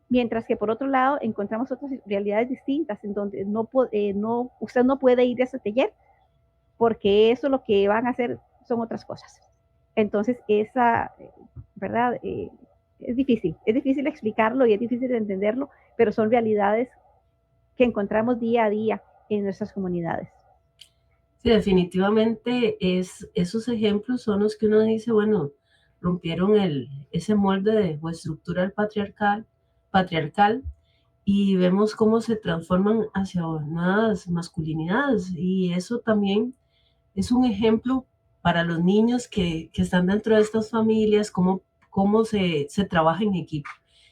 Mientras que por otro lado encontramos otras realidades distintas, en donde usted no puede ir a ese taller, porque eso lo que van a hacer son otras cosas. Entonces, ¿verdad? Es difícil explicarlo y es difícil entenderlo, pero son realidades que encontramos día a día en nuestras comunidades. Sí, definitivamente esos ejemplos son los que uno dice, bueno, rompieron ese molde o estructura patriarcal y vemos cómo se transforman hacia nuevas masculinidades y eso también es un ejemplo para los niños que están dentro de estas familias, cómo se trabaja en equipo.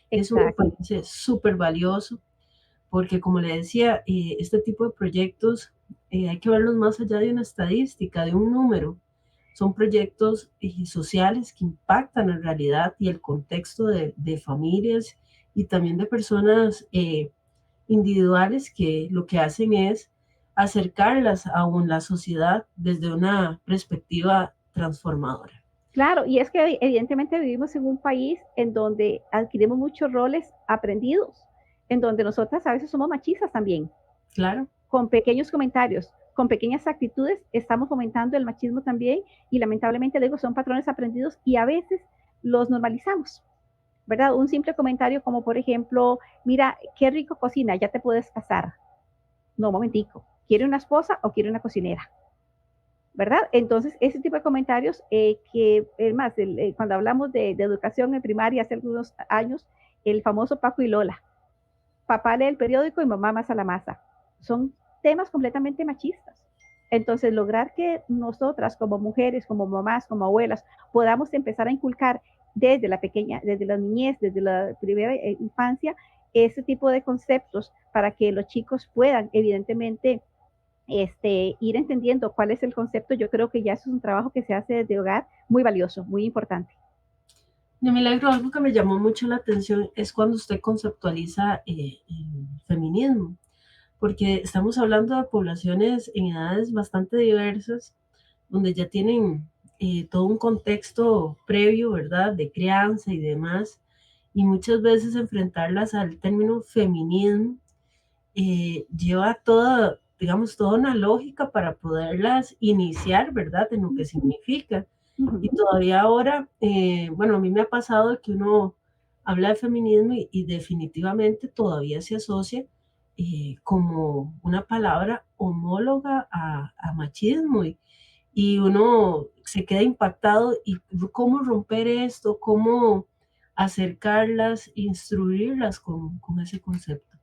Eso me Exacto. parece súper valioso porque como le decía, este tipo de proyectos hay que verlos más allá de una estadística, de un número. Son proyectos sociales que impactan en realidad y el contexto de familias y también de personas individuales que lo que hacen es acercarlas a la sociedad desde una perspectiva transformadora. Claro, y es que evidentemente vivimos en un país en donde adquirimos muchos roles aprendidos, en donde nosotras a veces somos machistas también. Claro. Con pequeños comentarios, con pequeñas actitudes, estamos fomentando el machismo también y lamentablemente digo, son patrones aprendidos y a veces los normalizamos, ¿verdad? Un simple comentario como por ejemplo, mira, qué rico cocina, ya te puedes casar. No, un momentico, ¿quiere una esposa o quiere una cocinera? ¿Verdad? Entonces, ese tipo de comentarios que, es más, cuando hablamos de educación en primaria hace algunos años, el famoso Paco y Lola, papá lee el periódico y mamá masa la masa, son temas completamente machistas. Entonces, lograr que nosotras como mujeres, como mamás, como abuelas, podamos empezar a inculcar desde la niñez, desde la primera infancia, ese tipo de conceptos para que los chicos puedan, evidentemente, ir entendiendo cuál es el concepto, yo creo que ya eso es un trabajo que se hace desde hogar muy valioso, muy importante. De Milagro, algo que me llamó mucho la atención es cuando usted conceptualiza el feminismo, porque estamos hablando de poblaciones en edades bastante diversas, donde ya tienen todo un contexto previo, ¿verdad?, de crianza y demás, y muchas veces enfrentarlas al término feminismo lleva digamos, toda una lógica para poderlas iniciar, ¿verdad?, en lo que significa. Y todavía ahora, bueno, a mí me ha pasado que uno habla de feminismo y definitivamente todavía se asocia como una palabra homóloga a machismo y uno se queda impactado y cómo romper esto, cómo acercarlas, instruirlas con ese concepto.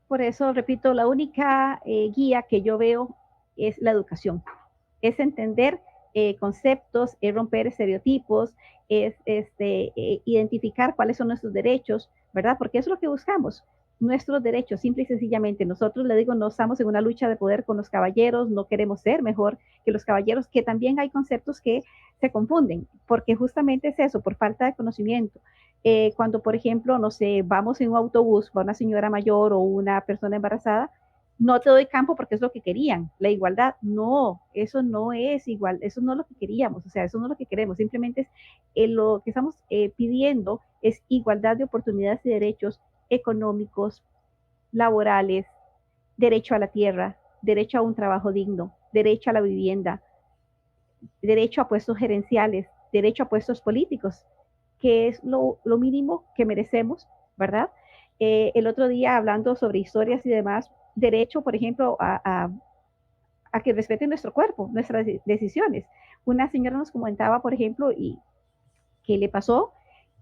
Por eso, repito, la única guía que yo veo es la educación, es entender conceptos, es romper estereotipos, es identificar cuáles son nuestros derechos, ¿verdad? Porque eso es lo que buscamos, nuestros derechos, simple y sencillamente. Nosotros, le digo, no estamos en una lucha de poder con los caballeros, no queremos ser mejor que los caballeros, que también hay conceptos que se confunden, porque justamente es eso, por falta de conocimiento. Cuando, por ejemplo, no sé, vamos en un autobús con una señora mayor o una persona embarazada, no te doy campo porque es lo que querían, la igualdad, no, eso no es igual, eso no es lo que queríamos, o sea, eso no es lo que queremos, simplemente es lo que estamos pidiendo es igualdad de oportunidades y derechos económicos, laborales, derecho a la tierra, derecho a un trabajo digno, derecho a la vivienda, derecho a puestos gerenciales, derecho a puestos políticos, que es lo mínimo que merecemos, ¿verdad? El otro día hablando sobre historias y demás, derecho, por ejemplo, a que respeten nuestro cuerpo, nuestras decisiones. Una señora nos comentaba, por ejemplo, y que le pasó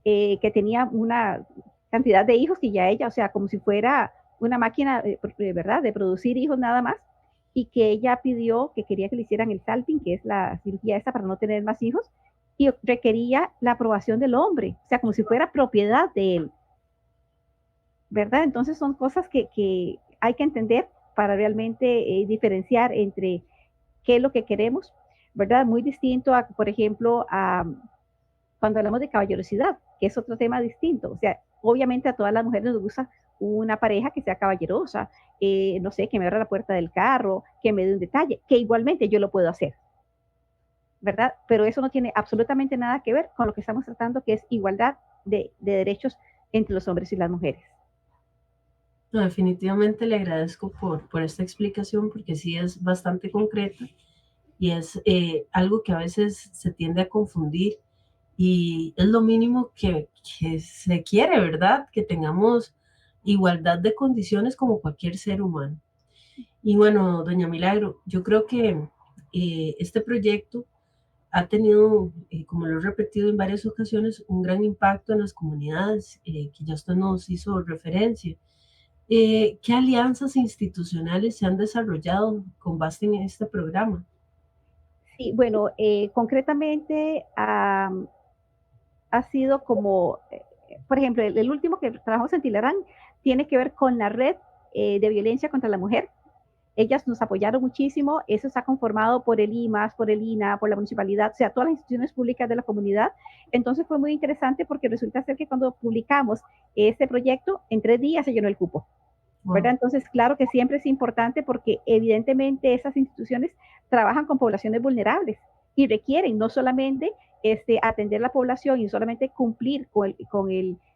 que tenía una cantidad de hijos que ya ella, o sea, como si fuera una máquina, ¿verdad?, de producir hijos nada más, y que ella pidió que quería que le hicieran el salping, que es la cirugía esta para no tener más hijos, y requería la aprobación del hombre, o sea, como si fuera propiedad de él, ¿verdad? Entonces son cosas que hay que entender para realmente diferenciar entre qué es lo que queremos, ¿verdad? Muy distinto a, por ejemplo, cuando hablamos de caballerosidad, que es otro tema distinto. O sea, obviamente a todas las mujeres nos gusta una pareja que sea caballerosa, no sé, que me abra la puerta del carro, que me dé un detalle, que igualmente yo lo puedo hacer, ¿verdad? Pero eso no tiene absolutamente nada que ver con lo que estamos tratando, que es igualdad de derechos entre los hombres y las mujeres. No, definitivamente le agradezco por esta explicación porque sí es bastante concreta y es algo que a veces se tiende a confundir y es lo mínimo que se quiere, ¿verdad? Que tengamos igualdad de condiciones como cualquier ser humano. Y bueno, doña Milagro, yo creo que este proyecto ha tenido, como lo he repetido en varias ocasiones, un gran impacto en las comunidades, que ya usted nos hizo referencia. ¿Qué alianzas institucionales se han desarrollado con base en este programa? Sí, bueno, concretamente ha sido como, por ejemplo, el último que trabajamos en Tilarán tiene que ver con la red de violencia contra la mujer. Ellas nos apoyaron muchísimo, eso está conformado por el IMAS, por el INA, por la municipalidad, o sea, todas las instituciones públicas de la comunidad. Entonces fue muy interesante porque resulta ser que cuando publicamos este proyecto, en 3 días se llenó el cupo. ¿Verdad? Entonces, claro que siempre es importante porque evidentemente esas instituciones trabajan con poblaciones vulnerables y requieren no solamente atender la población y solamente cumplir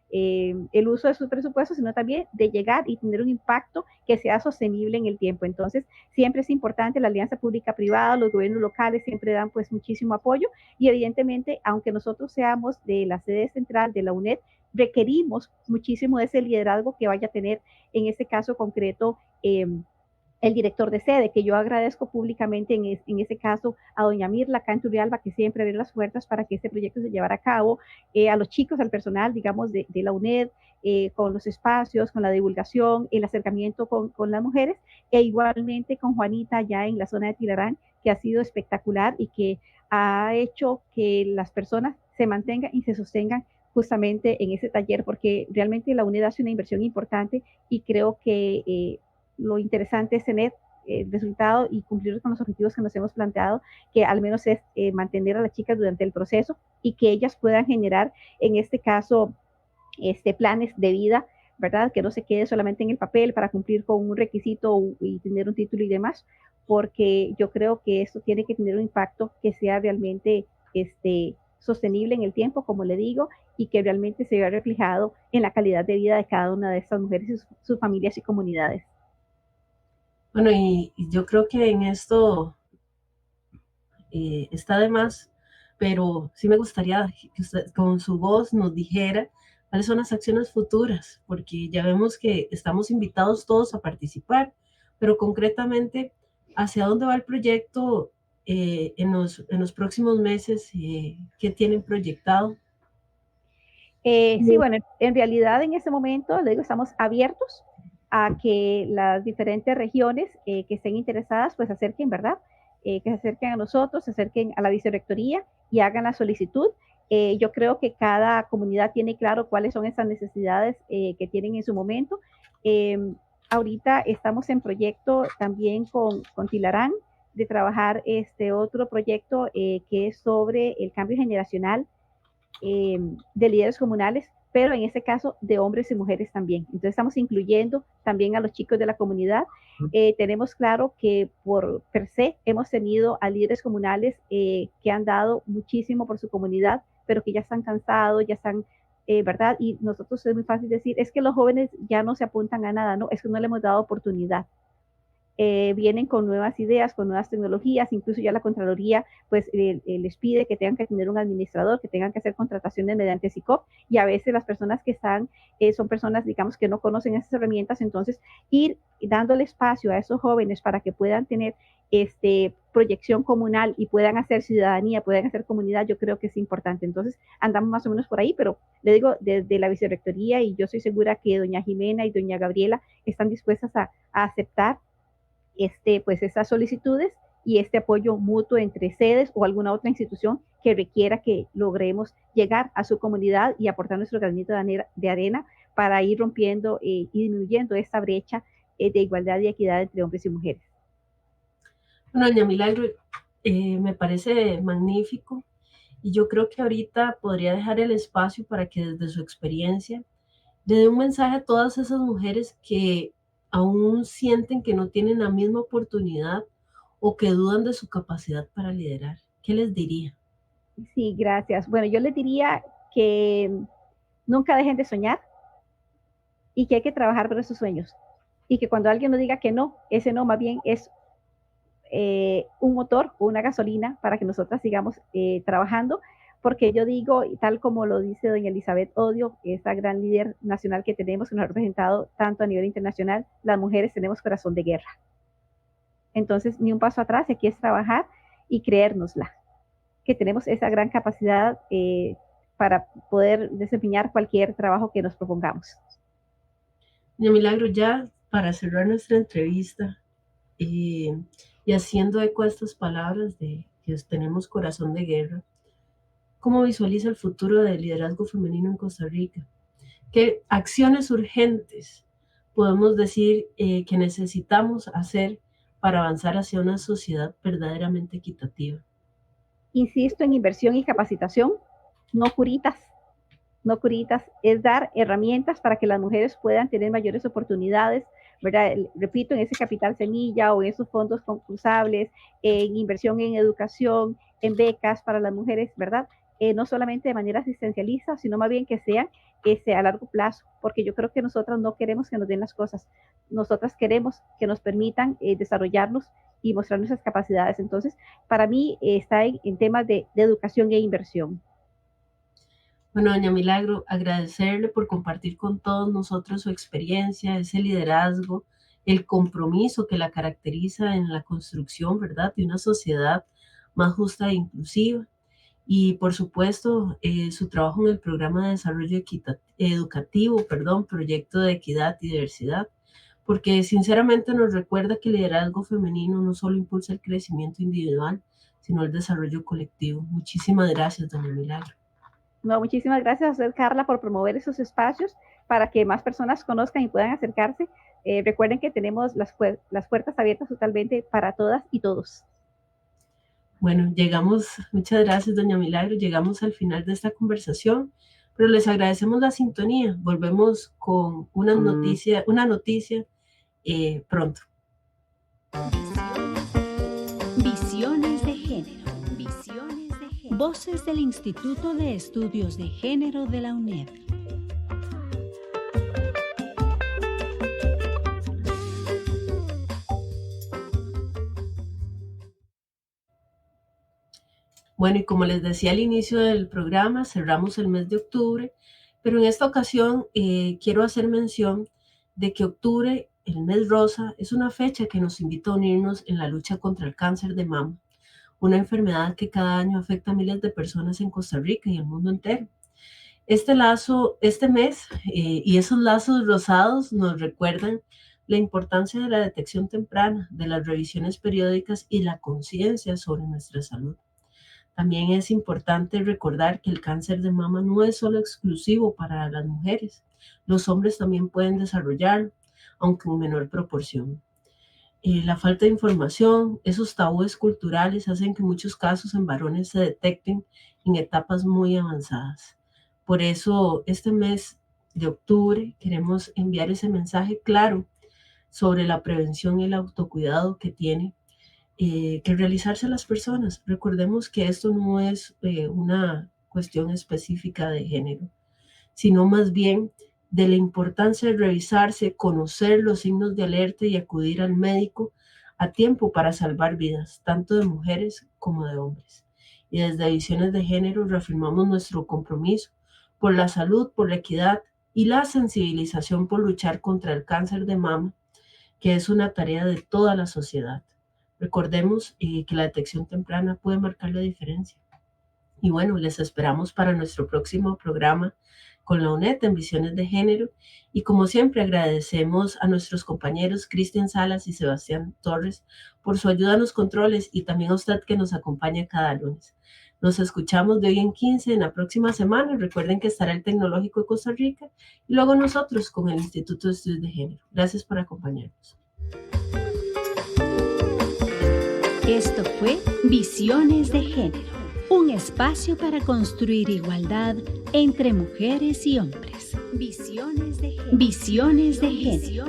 el uso de sus presupuestos, sino también de llegar y tener un impacto que sea sostenible en el tiempo. Entonces, siempre es importante la alianza pública-privada, los gobiernos locales siempre dan pues muchísimo apoyo y evidentemente, aunque nosotros seamos de la sede central de la UNED, requerimos muchísimo de ese liderazgo que vaya a tener en este caso concreto el director de sede, que yo agradezco públicamente en ese caso a doña Mirla acá en Turrialba, que siempre abrió las puertas para que este proyecto se llevara a cabo, a los chicos, al personal, digamos, de la UNED, con los espacios, con la divulgación, el acercamiento con las mujeres, e igualmente con Juanita allá en la zona de Tilarán, que ha sido espectacular y que ha hecho que las personas se mantengan y se sostengan justamente en ese taller, porque realmente la UNED hace una inversión importante y creo que lo interesante es tener el resultado y cumplir con los objetivos que nos hemos planteado, que al menos es mantener a las chicas durante el proceso y que ellas puedan generar, en este caso, planes de vida, ¿verdad? Que no se quede solamente en el papel para cumplir con un requisito y tener un título y demás, porque yo creo que esto tiene que tener un impacto que sea realmente sostenible en el tiempo, como le digo, y que realmente se vea reflejado en la calidad de vida de cada una de estas mujeres y sus familias y comunidades. Bueno, y yo creo que en esto está de más, pero sí me gustaría que usted con su voz nos dijera cuáles son las acciones futuras, porque ya vemos que estamos invitados todos a participar, pero concretamente, ¿hacia dónde va el proyecto en los próximos meses? ¿Qué tienen proyectado? Sí, bueno, en realidad en este momento, le digo, estamos abiertos a que las diferentes regiones que estén interesadas, pues se acerquen, ¿verdad? Que se acerquen a nosotros, se acerquen a la vicerrectoría y hagan la solicitud. Yo creo que cada comunidad tiene claro cuáles son esas necesidades que tienen en su momento. Eh, Ahorita estamos en proyecto también con Tilarán de trabajar este otro proyecto que es sobre el cambio generacional de líderes comunales, pero en este caso de hombres y mujeres también. Entonces estamos incluyendo también a los chicos de la comunidad. Tenemos claro que por per se hemos tenido a líderes comunales que han dado muchísimo por su comunidad, pero que ya están cansados, ya están, ¿verdad? Y nosotros es muy fácil decir, es que los jóvenes ya no se apuntan a nada, ¿no? Es que no le hemos dado oportunidad. Vienen con nuevas ideas, con nuevas tecnologías, incluso ya la Contraloría pues les pide que tengan que tener un administrador, que tengan que hacer contrataciones mediante SICOP y a veces las personas que están son personas digamos que no conocen esas herramientas, entonces ir dándole espacio a esos jóvenes para que puedan tener proyección comunal y puedan hacer ciudadanía, puedan hacer comunidad, yo creo que es importante. Entonces andamos más o menos por ahí, pero le digo desde la vicerrectoría y yo estoy segura que doña Jimena y doña Gabriela están dispuestas a aceptar pues esas solicitudes y este apoyo mutuo entre sedes o alguna otra institución que requiera que logremos llegar a su comunidad y aportar nuestro granito de arena para ir rompiendo y disminuyendo esta brecha de igualdad y equidad entre hombres y mujeres. Bueno, doña Milagro, me parece magnífico y yo creo que ahorita podría dejar el espacio para que desde su experiencia le dé un mensaje a todas esas mujeres que aún sienten que no tienen la misma oportunidad o que dudan de su capacidad para liderar. ¿Qué les diría? Sí, gracias. Bueno, yo les diría que nunca dejen de soñar y que hay que trabajar por esos sueños. Y que cuando alguien nos diga que no, ese no más bien es un motor o una gasolina para que nosotras sigamos trabajando, porque yo digo, y tal como lo dice doña Elizabeth Odio, esa gran líder nacional que tenemos, que nos ha representado tanto a nivel internacional, las mujeres tenemos corazón de guerra. Entonces, ni un paso atrás, aquí es trabajar y creérnosla, que tenemos esa gran capacidad para poder desempeñar cualquier trabajo que nos propongamos. Doña Milagro, ya para cerrar nuestra entrevista y haciendo eco a estas palabras de que tenemos corazón de guerra, ¿cómo visualiza el futuro del liderazgo femenino en Costa Rica? ¿Qué acciones urgentes podemos decir que necesitamos hacer para avanzar hacia una sociedad verdaderamente equitativa? Insisto en inversión y capacitación, no curitas, es dar herramientas para que las mujeres puedan tener mayores oportunidades, ¿verdad? Repito, en ese capital semilla o en esos fondos concursables, en inversión en educación, en becas para las mujeres, ¿verdad? No solamente de manera asistencialista, sino más bien que sean a largo plazo, porque yo creo que nosotras no queremos que nos den las cosas, nosotras queremos que nos permitan desarrollarnos y mostrar nuestras capacidades. Entonces, para mí está en temas de educación e inversión. Bueno, doña Milagro, agradecerle por compartir con todos nosotros su experiencia, ese liderazgo, el compromiso que la caracteriza en la construcción, ¿verdad?, de una sociedad más justa e inclusiva. Y por supuesto, su trabajo en el programa de desarrollo educativo, proyecto de equidad y diversidad, porque sinceramente nos recuerda que el liderazgo femenino no solo impulsa el crecimiento individual, sino el desarrollo colectivo. Muchísimas gracias, doña Milagro. No, muchísimas gracias a usted, Carla, por promover esos espacios para que más personas conozcan y puedan acercarse. Recuerden que tenemos las puertas abiertas totalmente para todas y todos. Bueno, muchas gracias, doña Milagro, llegamos al final de esta conversación, pero les agradecemos la sintonía. Volvemos con una noticia pronto. Visiones de género. Voces del Instituto de Estudios de Género de la UNED. Bueno, y como les decía al inicio del programa, cerramos el mes de octubre, pero en esta ocasión quiero hacer mención de que octubre, el mes rosa, es una fecha que nos invita a unirnos en la lucha contra el cáncer de mama, una enfermedad que cada año afecta a miles de personas en Costa Rica y el mundo entero. Este mes y esos lazos rosados nos recuerdan la importancia de la detección temprana, de las revisiones periódicas y la conciencia sobre nuestra salud. También es importante recordar que el cáncer de mama no es solo exclusivo para las mujeres. Los hombres también pueden desarrollarlo, aunque en menor proporción. La falta de información, esos tabúes culturales hacen que muchos casos en varones se detecten en etapas muy avanzadas. Por eso, este mes de octubre queremos enviar ese mensaje claro sobre la prevención y el autocuidado que tiene que realizarse las personas. Recordemos que esto no es una cuestión específica de género, sino más bien de la importancia de revisarse, conocer los signos de alerta y acudir al médico a tiempo para salvar vidas, tanto de mujeres como de hombres. Y desde Visiones de Género reafirmamos nuestro compromiso por la salud, por la equidad y la sensibilización por luchar contra el cáncer de mama, que es una tarea de toda la sociedad. Recordemos que la detección temprana puede marcar la diferencia. Y bueno, les esperamos para nuestro próximo programa con la UNED en Visiones de Género. Y como siempre agradecemos a nuestros compañeros Cristian Salas y Sebastián Torres por su ayuda en los controles y también a usted que nos acompaña cada lunes. Nos escuchamos de hoy en 15 en la próxima semana. Recuerden que estará el Tecnológico de Costa Rica y luego nosotros con el Instituto de Estudios de Género. Gracias por acompañarnos. Esto fue Visiones de Género, un espacio para construir igualdad entre mujeres y hombres. Visiones de Género. Visiones de Género.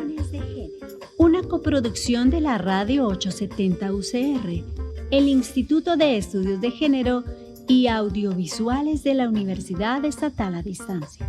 Una coproducción de la Radio 870 UCR, el Instituto de Estudios de Género y Audiovisuales de la Universidad Estatal a Distancia.